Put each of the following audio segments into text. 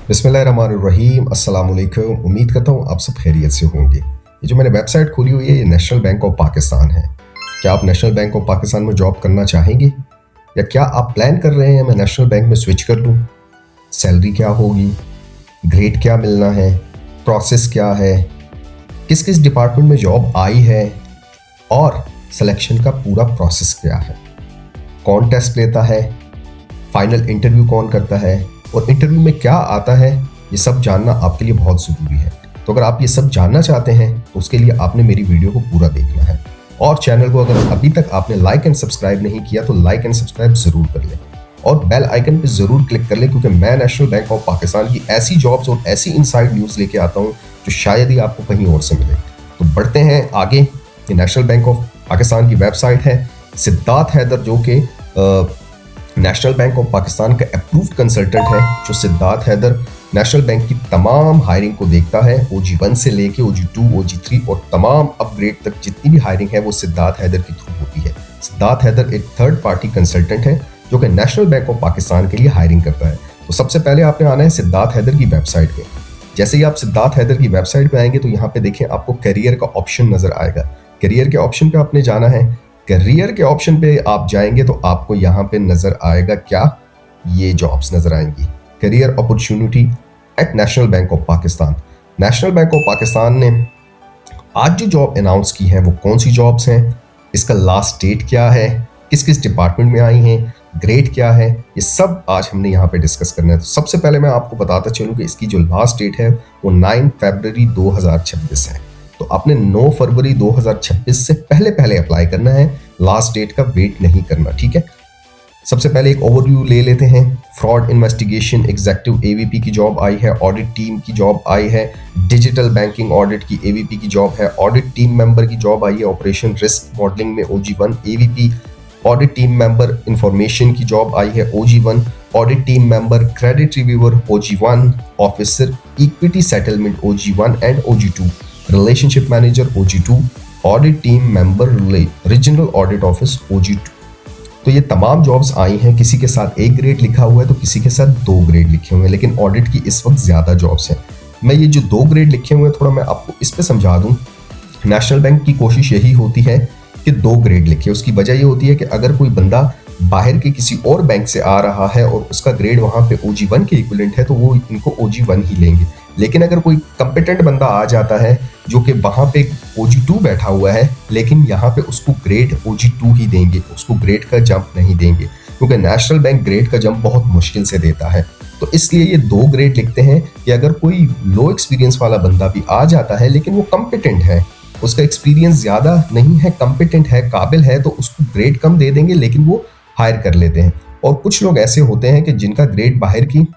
बिस्मिल्लाहिर्रहमानिर्रहीम। अस्सलाम वालेकुम। उम्मीद करता हूँ आप सब खैरियत से होंगे। ये जो मैंने वेबसाइट खोली हुई है ये नेशनल बैंक ऑफ पाकिस्तान है। क्या आप नेशनल बैंक ऑफ पाकिस्तान में जॉब करना चाहेंगे या क्या आप प्लान कर रहे हैं मैं नेशनल बैंक में स्विच कर लूँ? सैलरी क्या होगी, ग्रेड क्या मिलना है, प्रोसेस क्या है, किस किस डिपार्टमेंट में जॉब आई है और सिलेक्शन का पूरा प्रोसेस क्या है, कौन टेस्ट लेता है, फाइनल इंटरव्यू कौन करता है और इंटरव्यू में क्या आता है, ये सब जानना आपके लिए बहुत ज़रूरी है। तो अगर आप ये सब जानना चाहते हैं तो उसके लिए आपने मेरी वीडियो को पूरा देखना है और चैनल को अगर अभी तक आपने लाइक एंड सब्सक्राइब नहीं किया तो लाइक एंड सब्सक्राइब ज़रूर कर लें और बेल आइकन पे ज़रूर क्लिक कर लें, क्योंकि मैं नेशनल बैंक ऑफ पाकिस्तान की ऐसी जॉब्स और ऐसी इनसाइड न्यूज़ लेके आता हूँ जो शायद ही आपको कहीं और से मिले। तो बढ़ते हैं आगे। ये नेशनल बैंक ऑफ पाकिस्तान की वेबसाइट है। सिद्धार्थ हैदर जो कि नेशनल बैंक ऑफ पाकिस्तान का अप्रूव्ड कंसल्टेंट है, जो सिद्धार्थ हैदर नेशनल बैंक की तमाम हायरिंग को देखता है, OG1 से लेके OG2, OG3 और तमाम अपग्रेड तक जितनी भी हायरिंग है वो सिद्धार्थ हैदर के थ्रू होती है। सिद्धार्थ हैदर एक थर्ड पार्टी कंसल्टेंट है जो कि नेशनल बैंक ऑफ पाकिस्तान के लिए हायरिंग करता है। तो सबसे पहले आपने आना है सिद्धार्थ हैदर की वेबसाइट पे। जैसे ही आप सिद्धार्थ हैदर की वेबसाइट पे आएंगे तो यहाँ पे देखें आपको करियर का ऑप्शन नजर आएगा। करियर के ऑप्शन पे आपने जाना है। करियर के ऑप्शन पे आप जाएंगे तो आपको यहाँ पे नजर आएगा क्या, ये जॉब्स नजर आएंगी। Career opportunity eight national bank of Pakistan. National bank of Pakistan ने आज जो जॉब अनाउंस की है वो कौन सी जॉब्स हैं, इसका लास्ट डेट क्या है, किस किस डिपार्टमेंट में आई हैं, ग्रेड क्या है, ये सब आज हमने यहाँ पे डिस्कस करना है। तो सबसे पहले मैं आपको बताता चलूँ कि इसकी जो लास्ट डेट है वो 9 फरवरी 2026 है। तो आपने 9 फरवरी 2026 से पहले पहले अप्लाई करना है, लास्ट डेट का वेट नहीं करना, ठीक है। सबसे पहले एक ओवरव्यू ले लेते हैं। फ्रॉड इन्वेस्टिगेशन एग्जीक्यूटिव AVP की जॉब आई है, ऑडिट टीम की जॉब आई है, डिजिटल बैंकिंग ऑडिट की AVP की जॉब है, ऑडिट टीम मेंबर की जॉब आई है, ऑपरेशन रिस्क मॉडलिंग में OG1 AVP, audit team member information की जॉब आई है OG1, audit team member credit reviewer OG1, officer equity settlement OG1 and OG2, relationship manager OG2, audit team member regional audit office OG2। तो ये तमाम jobs आई हैं। किसी के साथ 1 grade लिखा हुआ है तो किसी के साथ 2 ग्रेड लिखे हुए हैं, लेकिन ऑडिट की इस वक्त ज़्यादा जॉब्स हैं। मैं ये जो 2 ग्रेड लिखे हुए हैं थोड़ा मैं आपको इस पे समझा दूं। नेशनल बैंक की कोशिश यही होती है कि 2 ग्रेड लिखे। उसकी वजह ये होती है कि अगर कोई बंदा बाहर के किसी और बैंक से आ रहा है और उसका ग्रेड वहाँ पे OG1 के इक्विवेलेंट है तो वो इनको OG1 ही लेंगे। लेकिन अगर कोई कंपिटेंट बंदा आ जाता है जो कि वहाँ पे OG2 बैठा हुआ है लेकिन यहाँ पे उसको ग्रेड OG2 ही देंगे, उसको ग्रेड का जंप नहीं देंगे, क्योंकि नेशनल बैंक ग्रेड का जंप बहुत मुश्किल से देता है। तो इसलिए ये 2 ग्रेड लिखते हैं कि अगर कोई लो एक्सपीरियंस वाला बंदा भी आ जाता है लेकिन वो कंपिटेंट है, उसका एक्सपीरियंस ज़्यादा नहीं है, कंपिटेंट है, काबिल है, तो उसको ग्रेड कम दे देंगे लेकिन वो हायर कर लेते हैं। और कुछ लोग ऐसे होते हैं कि जिनका ग्रेड बाहर की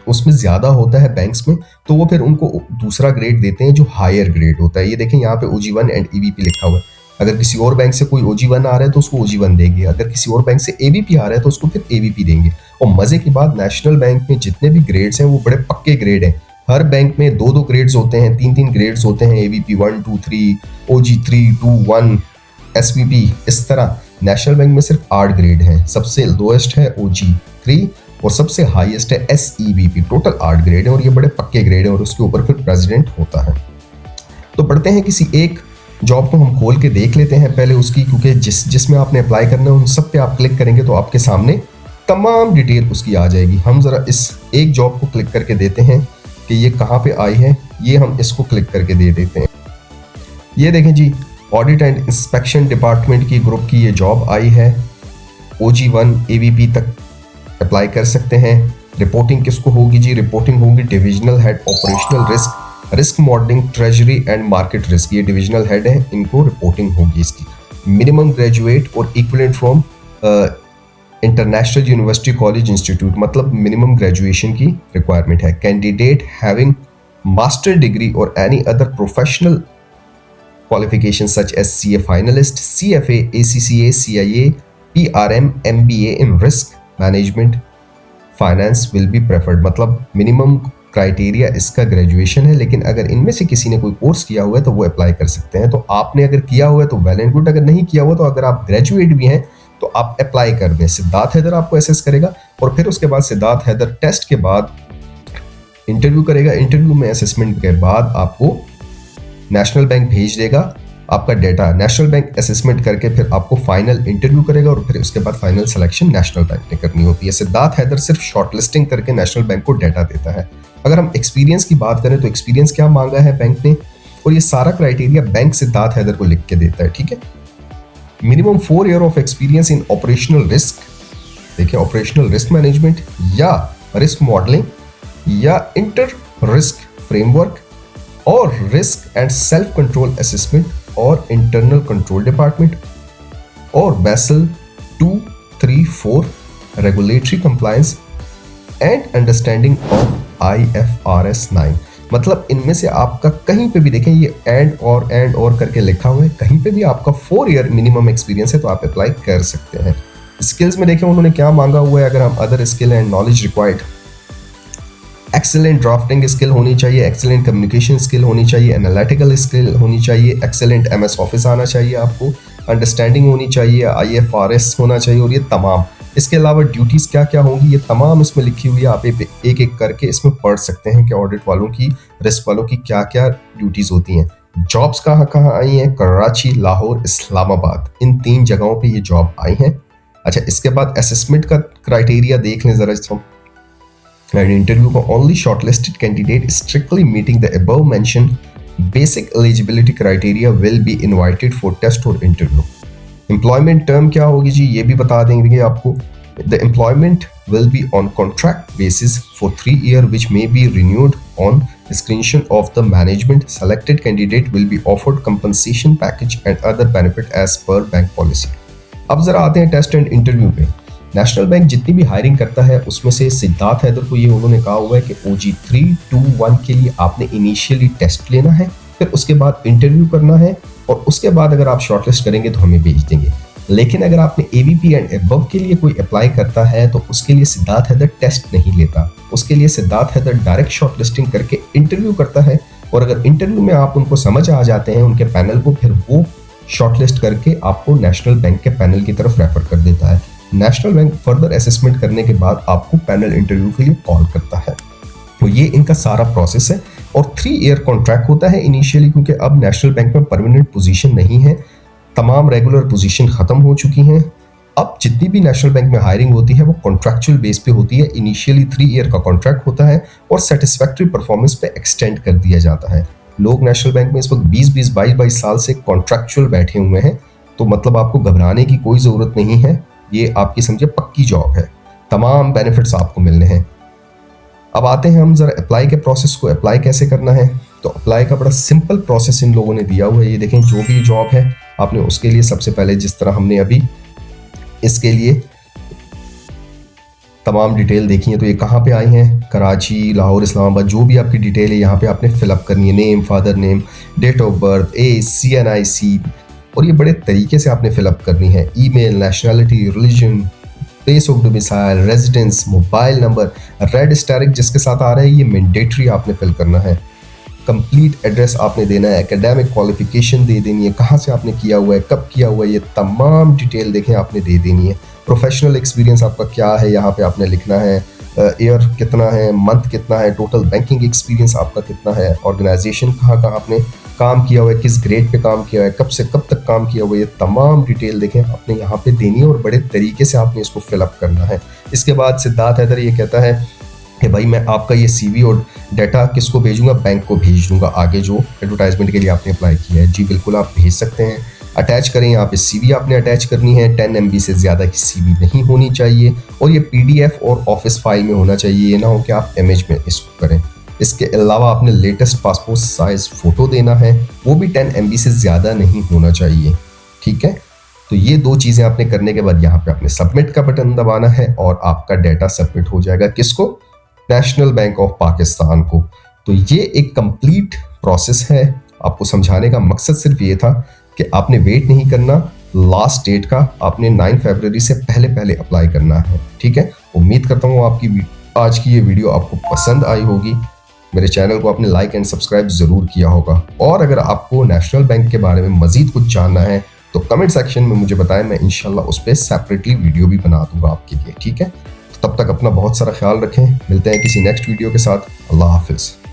उसमें ज़्यादा होता है बैंक्स में, तो वो फिर उनको दूसरा ग्रेड देते हैं जो हायर ग्रेड होता है। ये देखें यहाँ पे OG1 एंड AVP लिखा हुआ है। अगर किसी और बैंक से कोई OG1 आ रहा है तो उसको OG1 देंगे, अगर किसी और बैंक से AVP आ रहा है तो उसको फिर AVP देंगे। और मज़े की बात, नेशनल बैंक में जितने भी ग्रेड्स हैं वो बड़े पक्के ग्रेड हैं। हर बैंक में 2-2 ग्रेड्स होते हैं, 3-3 ग्रेड्स होते हैं, AVP 1, 2, 3, OG3, 2, 1, SVP, इस तरह। नेशनल बैंक में सिर्फ 8 ग्रेड हैं। सबसे लोएस्ट है OG3 और सबसे हाईएस्ट है SEVP। टोटल 8 ग्रेड है और ये बड़े पक्के ग्रेड है और उसके ऊपर फिर प्रेसिडेंट होता है। तो बढ़ते हैं किसी एक जॉब को हम खोल के देख लेते हैं पहले उसकी, क्योंकि जिसमें आपने अप्लाई करना है उन सब पे आप क्लिक करेंगे तो आपके सामने तमाम डिटेल उसकी आ जाएगी। हम ज़रा इस एक जॉब को क्लिक करके देते हैं कि ये कहाँ पे आई है। ये हम इसको क्लिक करके दे देते हैं। ये देखें जी, ऑडिट एंड इंस्पेक्शन डिपार्टमेंट की ग्रुप की ये जॉब आई है। OG1 AVP तक अप्लाई कर सकते हैं। रिपोर्टिंग किसको होगी जी? रिपोर्टिंग होगी divisional head operational risk, risk modelling, treasury and market risk. ये डिविजनल हेड है, इनको रिपोर्टिंग होगी इसकी। मिनिमम ग्रेजुएट और equivalent from international university college institute, मतलब मिनिमम ग्रेजुएशन की रिक्वायरमेंट है। कैंडिडेट हैविंग मास्टर डिग्री और any other professional qualifications such as CA finalist, CFA, ACCA, CIA, PRM, MBA in risk management, finance will be preferred। मतलब minimum criteria इसका graduation है, लेकिन अगर इनमें से किसी ने कोई कोर्स किया हुआ है तो वो अप्लाई कर सकते हैं। तो आपने अगर किया हुआ है तो वेल एंड गुड, अगर नहीं किया हुआ तो अगर आप ग्रेजुएट भी हैं तो आप अप्लाई कर दें। सिद्धार्थ हैदर आपको एसेस करेगा और फिर उसके बाद सिद्धार्थ हैदर टेस्ट के बाद इंटरव्यू करेगा, इंटरव्यू में असेसमेंट के बाद आपको नेशनल बैंक भेज देगा आपका डेटा। नेशनल बैंक असेसमेंट करके फिर आपको फाइनल इंटरव्यू करेगा और फिर उसके बाद फाइनल सिलेक्शन नेशनल बैंक ने करनी होती है। सिद्धार्थ हैदर सिर्फ शॉर्टलिस्टिंग करके नेशनल बैंक को डेटा देता है। अगर हम एक्सपीरियंस की बात करें तो एक्सपीरियंस क्या मांगा है बैंक ने, और ये सारा क्राइटेरिया बैंक सिद्धार्थ हैदर को लिख के देता है, ठीक है। Minimum 4 year of experience in operational risk, देखिए ऑपरेशनल रिस्क मैनेजमेंट या रिस्क मॉडलिंग या इंटर रिस्क फ्रेमवर्क और risk and self control assessment और इंटरनल कंट्रोल डिपार्टमेंट और Basel 2, 3, 4 regulatory compliance and understanding of IFRS 9। मतलब इनमें से आपका कहीं पे भी देखें ये एंड और करके लिखा हुआ है, कहीं पे भी आपका 4 ईयर मिनिमम एक्सपीरियंस है तो आप अप्लाई कर सकते हैं। स्किल्स में देखें उन्होंने क्या मांगा हुआ है, अगर हम other skill and knowledge required, excellent drafting skill होनी चाहिए, एक्सेलेंट कम्युनिकेशन स्किल होनी चाहिए, एनालिटिकल स्किल होनी चाहिए, एक्सेलेंट MS ऑफिस आना चाहिए आपको, अंडरस्टैंडिंग होनी चाहिए, IFRS होना चाहिए, और ये तमाम। इसके अलावा ड्यूटीज क्या क्या होंगी ये तमाम इसमें लिखी हुई है, आप एक एक करके इसमें पढ़ सकते हैं कि ऑडिट वालों की, रिस्क वालों की क्या क्या ड्यूटीज होती हैं। जॉब्स कहाँ कहाँ आई हैं, कराची, लाहौर, इस्लामाबाद, इन 3 जगहों पे ये जॉब आई हैं। अच्छा, इसके बाद असेसमेंट का क्राइटेरिया देख लें जरा इसको। And interview for only shortlisted candidate strictly meeting the above mentioned basic eligibility criteria will be invited for test or interview. Employment term क्या होगी जी, ये भी बता देंगे आपको। The employment will be on contract basis for 3 years, which may be renewed on discretion of the management. Selected candidate will be offered compensation package and other benefit as per bank policy. अब जरा आते हैं test and interview पे। National bank जितनी भी hiring करता है उसमें से सिद्धार्थ हैदर को ये उन्होंने कहा हुआ है कि OG 321 के लिए आपने इनिशियली टेस्ट लेना है, फिर उसके बाद इंटरव्यू करना है और उसके बाद अगर आप शॉर्टलिस्ट करेंगे तो हमें भेज देंगे। लेकिन अगर आपने AVP एंड अबव के लिए कोई अप्लाई करता है तो उसके लिए सिद्धार्थ हैदर टेस्ट नहीं लेता, उसके लिए सिद्धार्थ हैदर डायरेक्ट शॉर्टलिस्टिंग करके इंटरव्यू करता है, और अगर इंटरव्यू में आप उनको समझ आ जाते हैं उनके पैनल को, फिर वो शॉर्टलिस्ट करके आपको नेशनल बैंक के पैनल की तरफ रेफर कर देता है। नेशनल बैंक फर्दर असेसमेंट करने के बाद आपको पैनल इंटरव्यू के लिए कॉल करता है। तो ये इनका सारा प्रोसेस है, और 3 ईयर कॉन्ट्रैक्ट होता है इनिशियली, क्योंकि अब नेशनल बैंक में परमानेंट पोजीशन नहीं है, तमाम रेगुलर पोजीशन खत्म हो चुकी हैं। अब जितनी भी नेशनल बैंक में हायरिंग होती है वो कॉन्ट्रैक्चुअल बेस पे होती है। इनिशियली 3 ईयर का कॉन्ट्रैक्ट होता है और सेटिस्फैक्ट्री परफॉर्मेंस पे एक्सटेंड कर दिया जाता है। लोग नेशनल बैंक में इस वक्त 20-20, 22-22 साल से कॉन्ट्रैक्चुअल बैठे हुए हैं, तो मतलब आपको घबराने की कोई ज़रूरत नहीं है। ये आपकी समझिए पक्की जॉब है, तमाम बेनिफिट्स आपको मिलने हैं। अब आते हैं हम जरा अप्लाई के प्रोसेस को, अप्लाई कैसे करना है। तो अप्लाई का बड़ा सिंपल प्रोसेस इन लोगों ने दिया हुआ है। ये देखें, जो भी जॉब है आपने उसके लिए सबसे पहले, जिस तरह हमने अभी इसके लिए तमाम डिटेल देखी है, तो ये कहाँ पे आई हैं, कराची, लाहौर, इस्लामाबाद, जो भी आपकी डिटेल है यहाँ पे आपने फिलअप करनी है। Name, father name, date of birth, age, CNIC, और ये बड़े तरीके से आपने फिलअप करनी है। Email, nationality, religion, place of domicile, residence, mobile number, red asterisk जिसके साथ आ रहा है ये मैंडेटरी आपने फिल करना है। कंप्लीट एड्रेस आपने देना है, एकेडमिक क्वालिफिकेशन दे देनी है, कहाँ से आपने किया हुआ है, कब किया हुआ है, ये तमाम डिटेल देखें आपने दे देनी है। प्रोफेशनल एक्सपीरियंस आपका क्या है यहाँ पे आपने लिखना है, ईयर कितना है, मंथ कितना है, टोटल बैंकिंग एक्सपीरियंस आपका कितना है, ऑर्गेनाइजेशन कहाँ कहाँ आपने काम किया हुआ है, किस ग्रेड पे काम किया है, कब से कब तक काम किया हुआ है, ये तमाम डिटेल देखें आपने यहाँ पे देनी है और बड़े तरीके से आपने इसको फिलअप करना है। इसके बाद सिद्धार्थ हैदर ये कहता है कि भाई मैं आपका ये CV और डाटा किसको भेजूंगा, बैंक को भेज दूंगा, आगे जो एडवर्टाइजमेंट के लिए आपने अप्लाई किया है। जी बिल्कुल, आप भेज सकते हैं। अटैच करें, यहाँ पे CV आपने अटैच करनी है। 10 MB से ज़्यादा की CV नहीं होनी चाहिए और ये PDF और ऑफिस फाइल में होना चाहिए, ये ना हो कि आप इमेज में इसको करें। इसके अलावा आपने लेटेस्ट पासपोर्ट साइज फ़ोटो देना है, वो भी 10 MB से ज़्यादा नहीं होना चाहिए, ठीक है। तो ये 2 चीज़ें आपने करने के बाद यहाँ पे आपने सबमिट का बटन दबाना है और आपका डाटा सबमिट हो जाएगा। किसको? नेशनल बैंक ऑफ पाकिस्तान को। तो ये एक कंप्लीट प्रोसेस है। आपको समझाने का मकसद सिर्फ ये था कि आपने वेट नहीं करना, लास्ट डेट का आपने 9 फरवरी से पहले पहले अप्लाई करना है, ठीक है। उम्मीद करता हूँ आपकी आज की ये वीडियो आपको पसंद आई होगी। मेरे चैनल को आपने लाइक एंड सब्सक्राइब ज़रूर किया होगा, और अगर आपको नेशनल बैंक के बारे में मज़ीद कुछ जानना है तो कमेंट सेक्शन में मुझे बताएं, मैं इंशाल्लाह उस पर सेपरेटली वीडियो भी बना दूंगा आपके लिए, ठीक है। तब तक अपना बहुत सारा ख्याल रखें। मिलते हैं किसी नेक्स्ट वीडियो के साथ। अल्लाह हाफिज़।